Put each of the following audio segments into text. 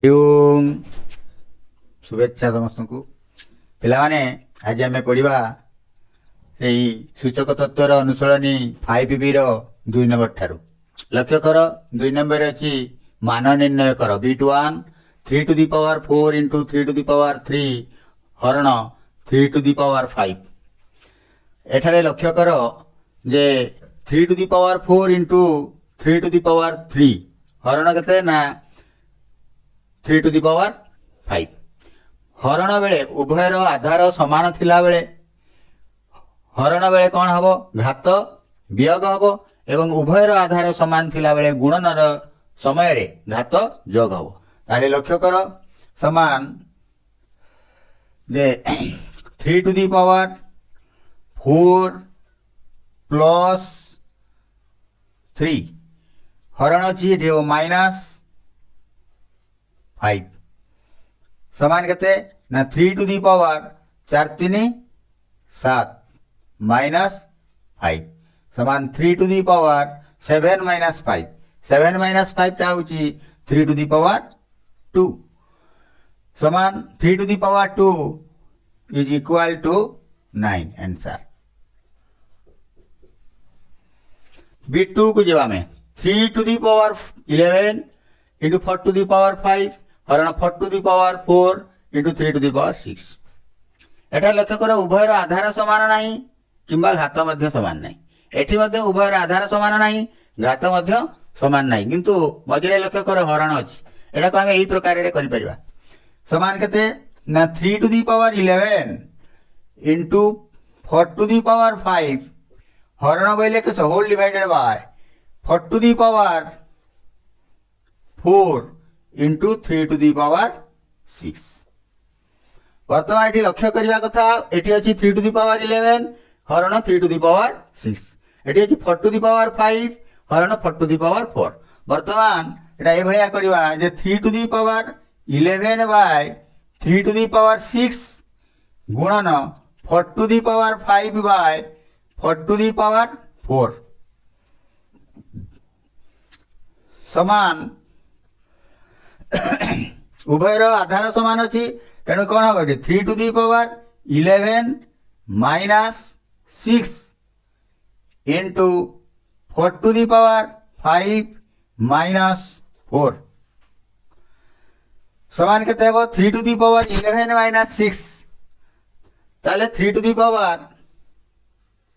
ओम शुभेच्छा समस्त को पिलाने आज आम पढ़ा से सूचक तत्वर अनुसरणी 5B रो 2 नंबर ठारू लक्ष्य कर 2 नंबर अच्छी मान निर्णय कर B1 3 to the power 4 into 3 to the power 3 हरण 3 to the power 5 एठारे लक्ष्य कर जे 3 to the power 4 into 3 to the power 3 हरण केते ना 3 to the power 5 हरण बेले उभयर आधार समान थिला बेले हरण बेले कौन हबो घात वियोग हबो एवं उभयर आधार समान थिला बेले गुणनर समय रे घात जोग हबो ताले लक्ष्य कर समान जे 3 to the power 4 plus 3 हरण अछि देव माइनस 5 समान केते ना 3 to the power 4 3 7 माइनस 5 समान 3 to the power 7 minus 5 7 minus 5 टा होची 3 to the power 2 समान 3 to the power 2 is equal to 9 answer B2 को जवाब में 3 to the power 11 into 4 to the power 5 हरण 4 to the power 4 into 3 to the power 6 एटा लक्ष्य कर उभयर आधार समान नहीं किंबा घात मध्य समान नहीं एठी मध्य उभयर आधार समान नहीं घात मध्य समान नहीं किंतु मझे लक्ष्य कर हरण अछि एटा को हम एही प्रकार रे करि परिबा समान केते ना 3 to the power 11 into 4 to the power 5 हरण बोले के whole divided by 4 to the power 4 into 3 to the power 6 वर्तमान एठी लक्ष्य करिया कथा एठी अछि 3 to the power 11 हरण 3 to the power 6 एठी अछि 4 to the power 5 हरण 4 to the power 4 वर्तमान एटा ए भलिया करिवा जे 3 to the power 11 by 3 to the power 6 गुणन 4 to the power 5 by 4 to the power 4 समान उभयर आधार समान अच्छी तेणु कौन हम 3 to the power 11 minus 6 into 4 to the power 5 minus 4 समान के 3 to the power 11 minus 6 ताले 3 to the power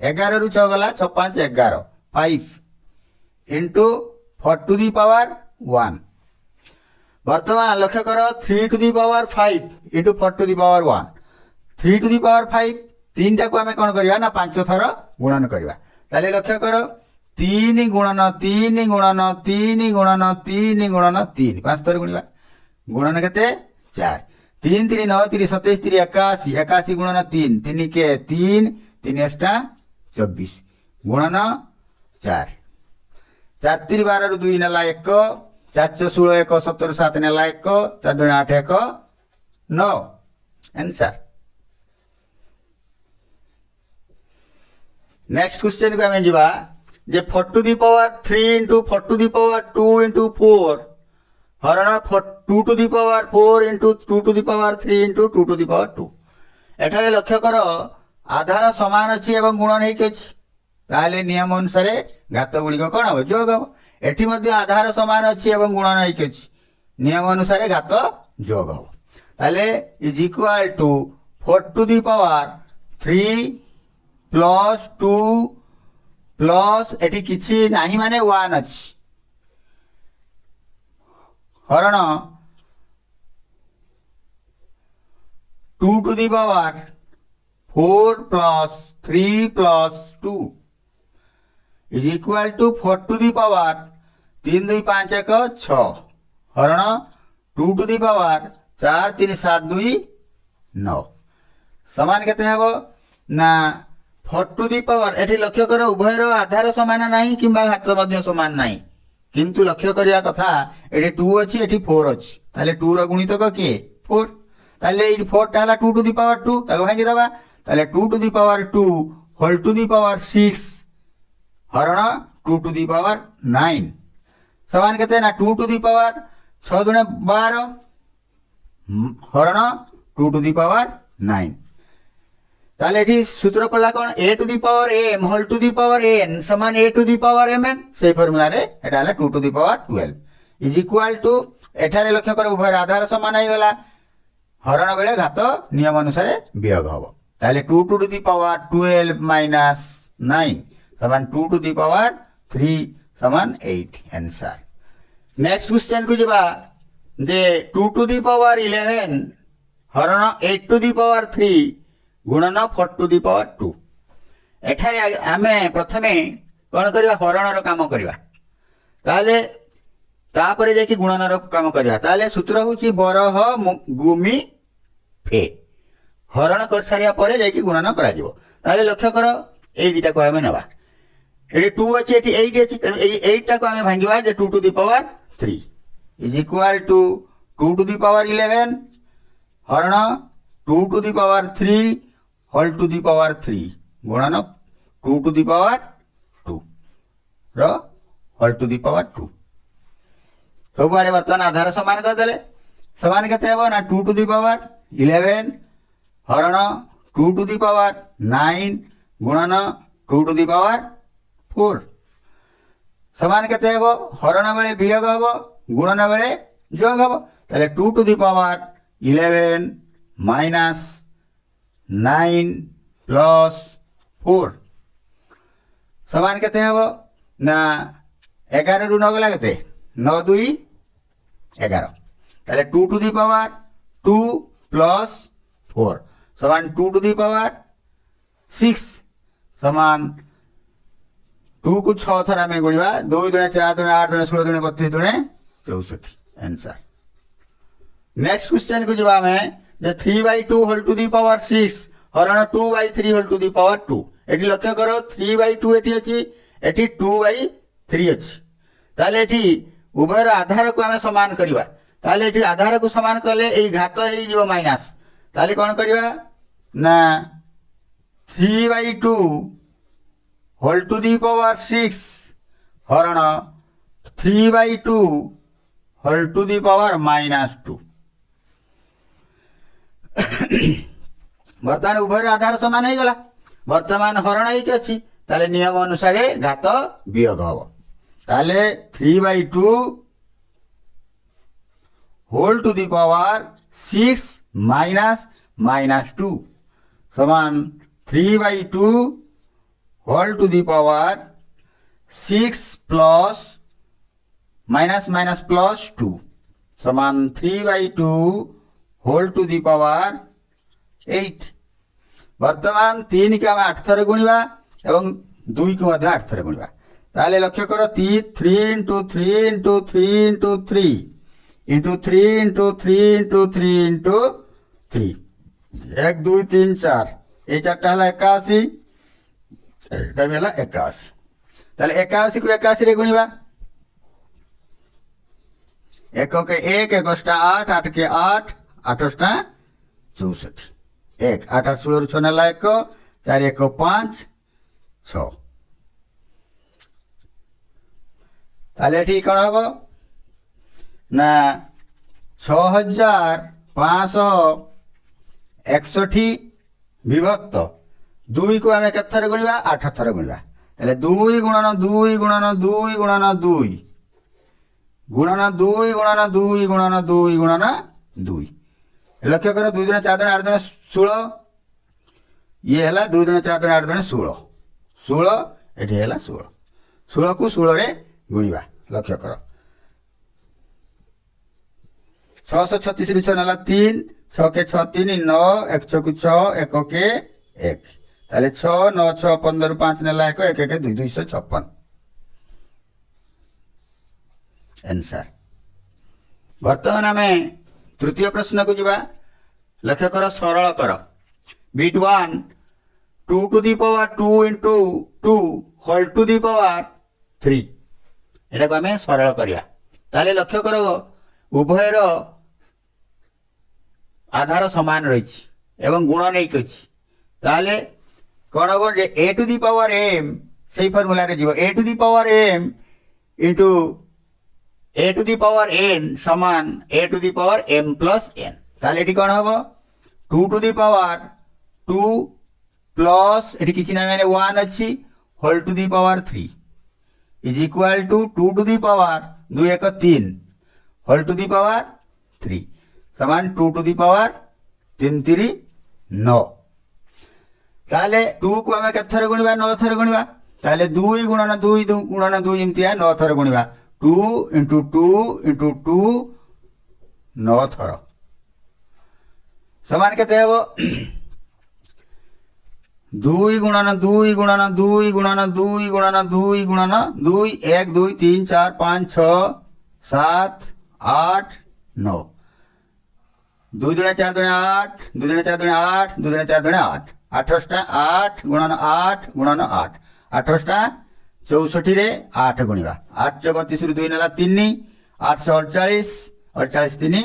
11 रु 6 गला 6 5 11 5 into 4 to the power 1 वर्तमान लक्ष्य कर 3 to the power 5 into 4 to the power 1 3 to the power 5 तीन टा को हमें कौन करिया ना 5 थर गुणन करिया ताले लक्ष्य कर 3 गुणन 3 गुणन 3 गुणन 3 गुणन 3 5 थर गुणिबा गुणन केते 4 3 3 9 3 27 3 81 81 गुणन 3 3 के 3 3 अष्टा 24 गुणन 4 4 3 12 रु 2 नेला 1 4 16 1 17 7 नेला 1 4 2 8 1 9 आंसर नेक्स्ट क्वेश्चन को हमें जीवा जे 4 to the power 3 into 4 to the power 2 into 4 हरण 2 to the power 4 into 2 to the power 3 into 2 to the power 2 एठारे लक्ष्य कर आधार समान अछि एवं गुणन हेक अछि ताले नियम अनुसार घात गुड़िक कौन हम जोग हम एठी मध्य आधार समान अछि एवं गुणन हेक अछि नियम अनुसार घात जोग हम ताले is equal to 4 to the power 3 plus 2 plus एठी किछि नाही माने 1 अछि हरण 2 to the power 4 plus 3 plus 2 is equal to 4 to the power 3 2 5 1 6 हरण 2 to the power 4 3 7 2 9 समान केते हबो ना 4 to the power एठी लक्ष्य कर उभयर आधार समान नाही किंबा घात मध्य समान नाही किंतु लक्ष्य करिया कथा एठी 2 अछि एठी 4 अछि ताले 2 रो गुणितक के 4 ताले एठी 4 टा हला 2 to the power 2 ताको भांगी दबा ताले 2 to the power 2 whole to the power 6 हरण 2 to the power 9 समान केते ना 2 to the power 6 दुणे 12 হরণ 2 টু দি পাওয়ার 9 তাহলে এটি সূত্র পড়লা কোন a to the power m whole to the power n সমান a to the power mn সেই ফর্মুলারে এটা হলা 2 to the power 12 is equal to এঠারে লক্ষ্য করে উভয় আধার সমান হয়ে গলা হরণ বেলে ঘাত নিয়ম অনুসারে বিয়োগ হব তাহলে 2 টু দি পাওয়ার 12 মাইনাস 9 সমান 2 টু দি পাওয়ার 3 সমান 8 आंसर नेक्स्ट क्वेश्चन को जबा जे 2 टू दी पावर 11 हरण 8 टू दी पावर 3 गुणन 4 टू दी पावर 2 एठारे आमे प्रथमे कोन करबा हरणर काम करबा ताले तापरे जे कि गुणनर काम करबा ताले सूत्र होची बरह गुमी फे हरण कर सारिया परे जे कि गुणन करा जिवो ताले लक्ष्य करो ए दिटा को आमे नबा एटी 2 अछि एटी 8 अछि त ए 8 टा को आमे भांगिबा जे 2 to the power 3 is equal to 2 to the power 11 हरण 2 to the power 3 whole to the power 3 गुणन 2 टू दी पावर 2 रो होल टू दी पावर 2 सब आड़े वर्तमान आधार समान कर देले समान केते हेबो ना 2 टू दी पावर 11 हरण 2 टू दी पावर 9 गुणन 2 टू दी पावर 4 समान केते हेबो हरण बेले वियोग हेबो गुणन बेले जोग हेबो ताले 2 to the power 11 minus 9 plus 4 समान केते हेबो ना 11 रु 9 गला केते 9 2 11 ताले 2 टू दी पावर 2 प्लस 4 समान 2 टू दी पावर 6 समान 2 को 6 थर आमे गुणिबा 2 दुणे 4 दुणे 8 दुणे 16 दुणे 32 दुणे 64 आंसर नेक्स्ट क्वेश्चन को जवाब है जे 3/2 होल टू दी पावर 6 हरण 2/3 होल टू दी पावर 2 एटी लक्ष्य करो 3/2 एटी अछि एटी 2/3 अछि ताले एटी उभयर आधार को आमे समान करिवा ताले एटी आधार को समान करले एई घात हेई जिवो माइनस ताले कोन करिवा ना 3/2 होल टू दी पावर 6 हरण 3/2 होल टू दी पावर -2 वर्तमान उभय आधार समान हो गला वर्तमान हरण ही अच्छी ताले नियम अनुसार घात वियोग हम ताले 3/2 whole to the power 6 minus -2 समान 3/2 whole to the power 6 plus minus minus plus 2 समान 3/2 होल टू दी पावर 8 वर्तमान 3 के आम 8 थर गुणिबा एवं 2 को मध्य 8 थर गुणिबा ताले लक्ष्य करो 3 into 3 into 3 into 3 into 3 into 3 into 3 into 3 1 2 3 4 ए चारटा हला 81 एटा बेला 81 ताले 81 को 81 रे गुणिबा 1 के 1 1 8 8 के 8 8 64 1 8 8 16 6 नेला 1 4 1 5 6 ताले ठीक कौन हम ना 6561 विभक्त 2 को आम केत थर गुणिबा 8 थर गुणिबा ताले 2 गुणन 2 गुणन 2 गुणन 2 गुणन 2 गुणन 2 गुणन 2 गुणन 2 लक्ष्य करो 2 दुणे 4 दुणे 8 दुणे 16 ये हला 2 दुणे 4 दुणे 8 दुणे 16 16 एठी हला 16 16 को 16 रे गुणिबा लक्ष्य करो 636 रु 6 नेला 3 6 के 6 3 9 1 6 को 6 1 के 1 ताले 6 9 6 15 5 नेला 1 1 के 2 256 आंसर वर्तमान आमे तृतीय प्रश्न को जीवा लक्ष्य करो सरल कर बिट 1 2 to the power 2 into 2 whole to the power 3 एटा को आमे सरल करिया ताले लक्ष्य करो उभयर आधार समान रही एवं गुण नहीं कछि ताले कोन हो जे a to the power m सही फार्मूला रे जीव a to the power m into a to the power n समान a to the power m plus n ताले एटी कौन हम 2 टू दी पावर 2 प्लस एटी किछि ना माने 1 अछि whole to the power 3 is equal to 2 to the power 2 1 3 whole to the power 3 समान 2 टू दी पावर 3 3 9 ताले 2 को आमे केते थर गुणिबा 9 थर गुणिबा ताले 2 गुणन 2 गुणन 2 इमतिया 9 थर गुणिबा 2 इंटू 2 9 थर समान केते हेबो 2 गुणन 2 गुणन 2 गुणन 2 गुणन 2 गुणन 2 1 2 3 4 5 6 7 8 9 2 दुना 4 दुना 8 2 दुना 4 दुना 8 2 दुना 4 दुना 8 8 8 गुणन 8 गुणन 8 8 64 रे 8 गुणिबा 8 34 रु 2 नेला 3 848 48 3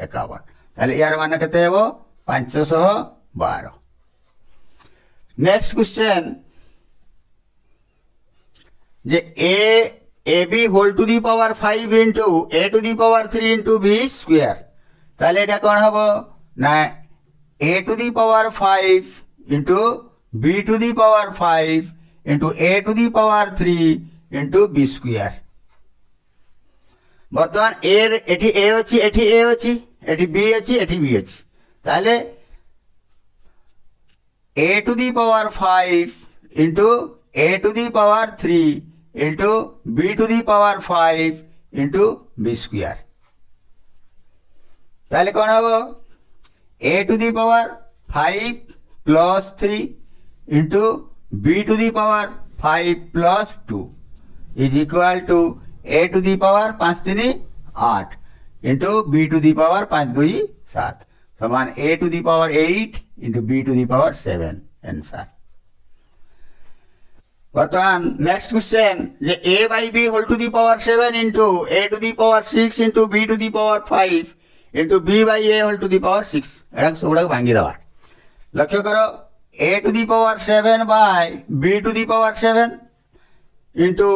51 ताले यार मान केते हेबो 512 नेक्स्ट क्वेश्चन जे a b whole to the power 5 into a to the power 3 into b square ताले एटा कोन हबो ना a to the power 5 into b to the power 5 into a to the power 3 into b square बर्तमान a एठी ए अछि एठी ए अछि एठी बी अछि एठी बी अछि ताले a to the power 5 into a to the power 3 into b to the power 5 into b square ताले कौन हबो a to the power 5 plus 3 into b to the power 5 plus 2 is equal to a to the power 5 3 8 into b to the power 5 2 7 समान a to the power 8 into b to the power 7 answer बर्तमान next question जे a by b whole to the power 7 into a to the power 6 into b to the power 5 into b by a whole to the power 6 एडा soda भांगी दवा लक्ष्य करो a to the power 7 by b to the power 7 into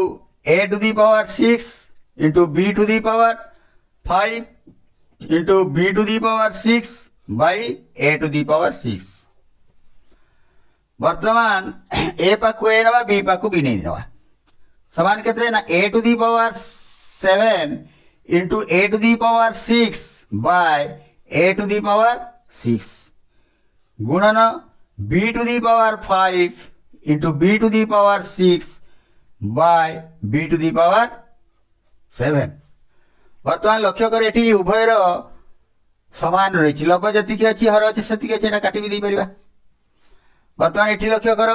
a to the power 6 into b to the power 5 into b to the power 6 by a to the power 6 वर्तमान ए पाकु ए नवा B पाकु B नहीं नवा समान कहते हैं ना a to the power 7 into a to the power 6 by a to the power 6 गुणन b to the power 5 into b to the power 6 by b to the power 7 वर्तमान लक्ष्य कर एठी उभयर समान रही लब जी अच्छी हर अच्छे से काटी भी पार बर्तमान ये लक्ष्य कर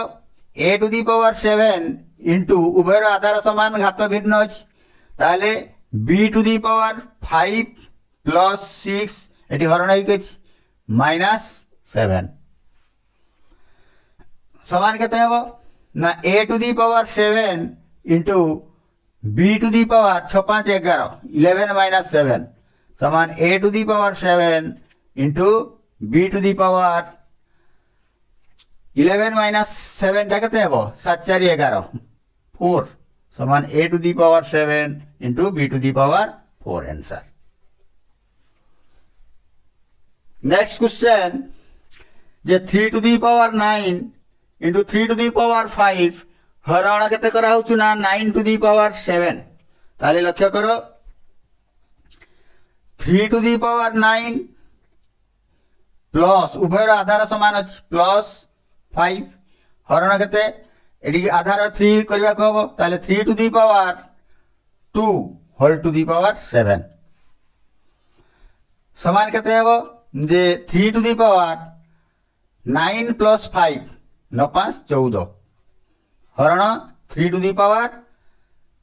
a to the power 7 into उभयर आधार समान घात भिन्न अच्छी ताले b to the power 5 plus 6 ये हरण हो माइनस 7 समान केते हबो ना a to the power 7 into b to the power 6 5 11 11 minus 7 समान a to the power 7 into b to the power 11 minus 7 टा केते हेबो 7 4 11 4 समान a to the power 7 into b to the power 4 answer next question जे 3 to the power 9 into 3 to the power 5 हरण केते करा होछु ना 9 टू दी पावर 7 ताले लक्ष्य करो 3 टू दी पावर 9 प्लस उभयर आधार समान अछि प्लस 5 हरण केते एडी आधार 3 करबा को हबो ताले 3 to the power 2 whole to the power 7 समान केते हबो जे 3 टू दी पावर 9 प्लस 5 9 5 14 हरण 3 टू दी पावर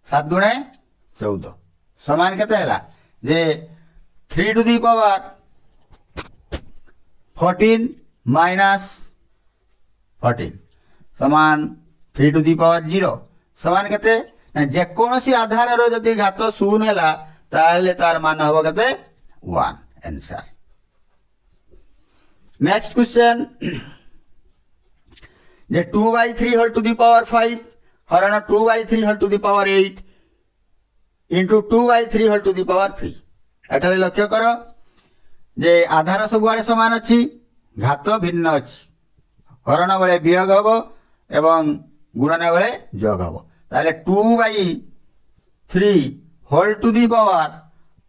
7 गुणे 14 समान केते हला जे 3 टू दी पावर 14 माइनस 14 समान 3 टू दी पावर 0 समान केते जेकोसी आधार रो जदि घात शून्य हला ताले तार मान हबो केते 1 आंसर नेक्स्ट क्वेश्चन जे 2/3 होल टू दी पावर 5 हरण 2/3 whole to the power 8 into 2/3 whole to the power 3 एठारे लक्ष्य करो जे आधार सबुआड़े समान अच्छी घात भिन्न अच्छी हरण बेले वियोग हम एवं गुणन बेले जोग हम ताले 2/3 होल टू दी पावर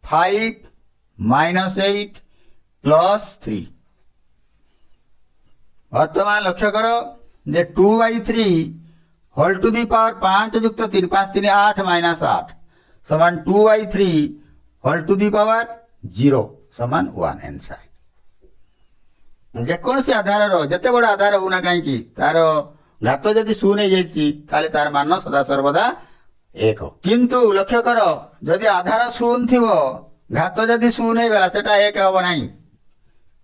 5 - 8 + 3 वर्तमान लक्ष्य कर जे 2/3 होल टू दी पावर 5 युक्त 3 5 3 8 - 8 समान 2/3 होल टू दी पावर 0 समान 1 आंसर जेकोसी आधार जिते बड़ आधार होना कहीं तार घात जदि शून्य हो तार मान सदा सर्वदा 1 किंतु लक्ष्य कर जदि आधार शून्य थी घात जदि शून्य हो गला सेटा 1 हम ना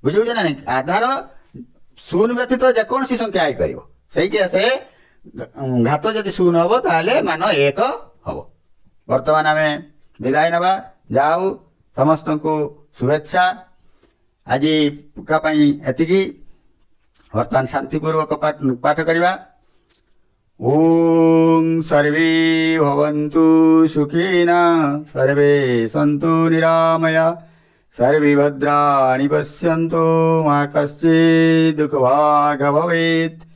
बुझे ना नहीं आधार शून्य व्यतीत जेकोसी संख्या हो पार से केसे घात जदि शून्य हम ताले मान 1 हम वर्तमान आम विदाय नवा जाऊ समस्त को शुभेच्छा आज एतिकी वर्तमान शांतिपूर्वक पाठ करवा ओम सर्वे भवन्तु सुखिना सर्वे सन्तु निरामया सर्वे भद्राणि पश्यन्तु मा कश्चित् दुःखभाग् भवेत्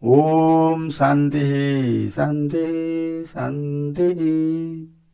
ओम शांति शांति शांति।